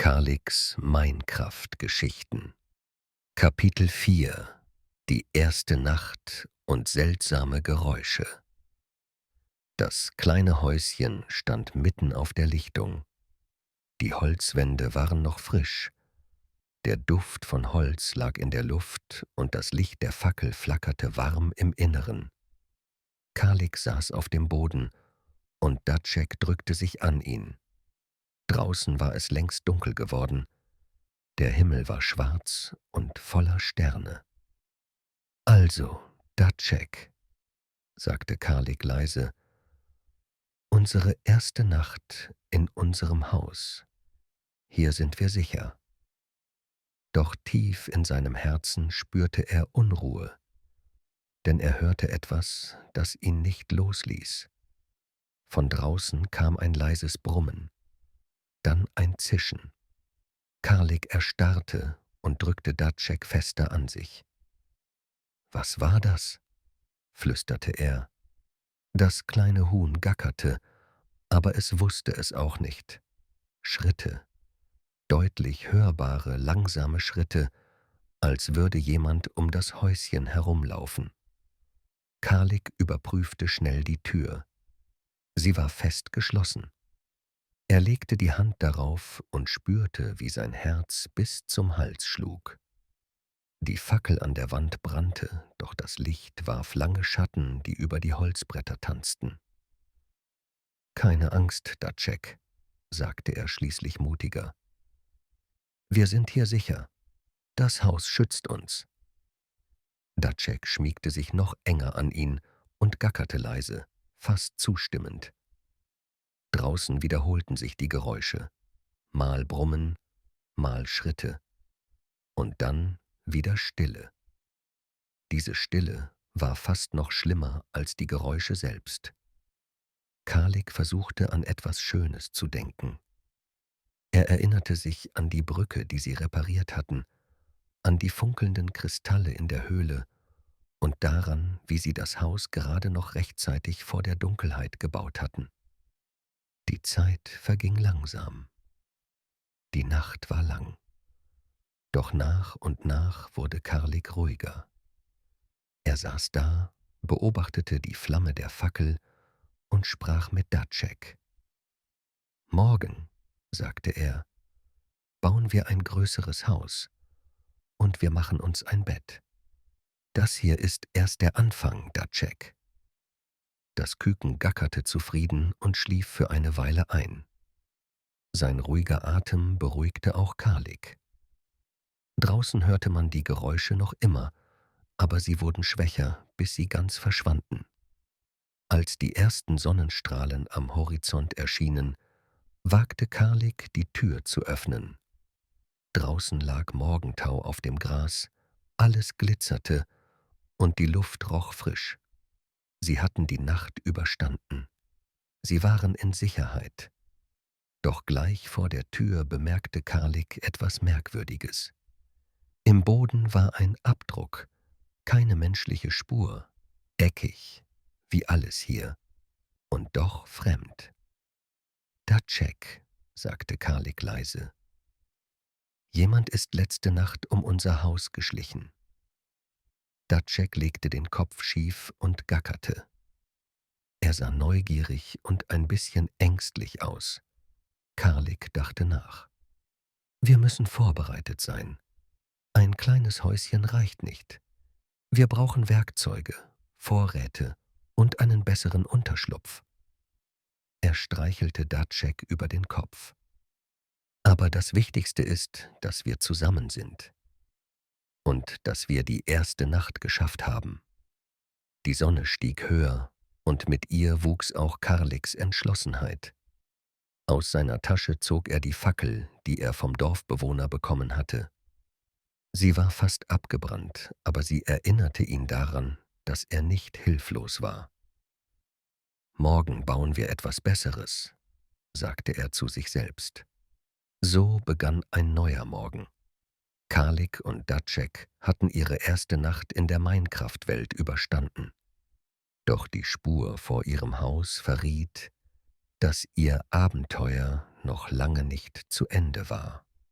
Karliks Minecraft-Geschichten. Kapitel 4: Die erste Nacht und seltsame Geräusche. Das kleine Häuschen stand mitten auf der Lichtung. Die Holzwände waren noch frisch. Der Duft von Holz lag in der Luft und das Licht der Fackel flackerte warm im Inneren. Karlik saß auf dem Boden und Datschek drückte sich an ihn. Draußen war es längst dunkel geworden. Der Himmel war schwarz und voller Sterne. »Also, Datschek«, sagte Karlik leise, »unsere erste Nacht in unserem Haus. Hier sind wir sicher.« Doch tief in seinem Herzen spürte er Unruhe, denn er hörte etwas, das ihn nicht losließ. Von draußen kam ein leises Brummen, dann ein Zischen. Karlik erstarrte und drückte Datschek fester an sich. »Was war das?« flüsterte er. Das kleine Huhn gackerte, aber es wusste es auch nicht. Schritte, deutlich hörbare, langsame Schritte, als würde jemand um das Häuschen herumlaufen. Karlik überprüfte schnell die Tür. Sie war fest geschlossen. Er legte die Hand darauf und spürte, wie sein Herz bis zum Hals schlug. Die Fackel an der Wand brannte, doch das Licht warf lange Schatten, die über die Holzbretter tanzten. »Keine Angst, Datschek«, sagte er schließlich mutiger. »Wir sind hier sicher. Das Haus schützt uns.« Datschek schmiegte sich noch enger an ihn und gackerte leise, fast zustimmend. Draußen wiederholten sich die Geräusche, mal Brummen, mal Schritte, und dann wieder Stille. Diese Stille war fast noch schlimmer als die Geräusche selbst. Karlik versuchte an etwas Schönes zu denken. Er erinnerte sich an die Brücke, die sie repariert hatten, an die funkelnden Kristalle in der Höhle und daran, wie sie das Haus gerade noch rechtzeitig vor der Dunkelheit gebaut hatten. Die Zeit verging langsam. Die Nacht war lang. Doch nach und nach wurde Karlik ruhiger. Er saß da, beobachtete die Flamme der Fackel und sprach mit Datschek. »Morgen«, sagte er, »bauen wir ein größeres Haus und wir machen uns ein Bett. Das hier ist erst der Anfang, Datschek.« Das Küken gackerte zufrieden und schlief für eine Weile ein. Sein ruhiger Atem beruhigte auch Karlik. Draußen hörte man die Geräusche noch immer, aber sie wurden schwächer, bis sie ganz verschwanden. Als die ersten Sonnenstrahlen am Horizont erschienen, wagte Karlik, die Tür zu öffnen. Draußen lag Morgentau auf dem Gras, alles glitzerte und die Luft roch frisch. Sie hatten die Nacht überstanden. Sie waren in Sicherheit. Doch gleich vor der Tür bemerkte Karlik etwas Merkwürdiges. Im Boden war ein Abdruck, keine menschliche Spur, eckig, wie alles hier, und doch fremd. »Datschek«, sagte Karlik leise. »Jemand ist letzte Nacht um unser Haus geschlichen.« Datschek legte den Kopf schief und gackerte. Er sah neugierig und ein bisschen ängstlich aus. Karlik dachte nach. »Wir müssen vorbereitet sein. Ein kleines Häuschen reicht nicht. Wir brauchen Werkzeuge, Vorräte und einen besseren Unterschlupf.« Er streichelte Datschek über den Kopf. »Aber das Wichtigste ist, dass wir zusammen sind. Und dass wir die erste Nacht geschafft haben.« Die Sonne stieg höher, und mit ihr wuchs auch Karliks Entschlossenheit. Aus seiner Tasche zog er die Fackel, die er vom Dorfbewohner bekommen hatte. Sie war fast abgebrannt, aber sie erinnerte ihn daran, dass er nicht hilflos war. »Morgen bauen wir etwas Besseres«, sagte er zu sich selbst. So begann ein neuer Morgen. Karlik und Datschek hatten ihre erste Nacht in der Minecraft-Welt überstanden. Doch die Spur vor ihrem Haus verriet, dass ihr Abenteuer noch lange nicht zu Ende war.